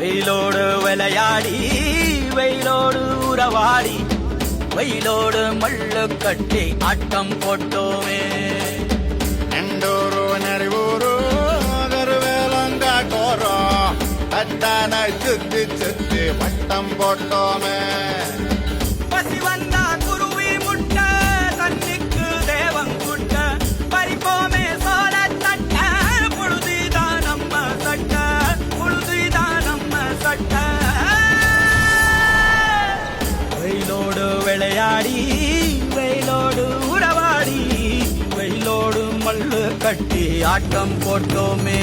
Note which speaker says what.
Speaker 1: வெயிலோடு விளையாடி வெயிலோடு உறவாடி வெயிலோடு மல்லு கட்டி ஆட்டம் போட்டோமே.
Speaker 2: எண்டூரு நெறிவூரு கருவேலங்காட்டோரம் அத்தான சுத்தி சுத்தி வட்டம் போட்டோமே.
Speaker 1: பசி வந்தா குருவி முட்ட தண்ணிக்கு தேவம் குட்ட பறிப்போமே சோழ தட்ட புழுதிதான் நம்ம சட்ட புழுதிதான் நம்ம சட்ட. வெயிலோடு விளையாடி வெயிலோடு உறவாடி வெயிலோடு மல்லு கட்டி ஆட்டம் போட்டோமே.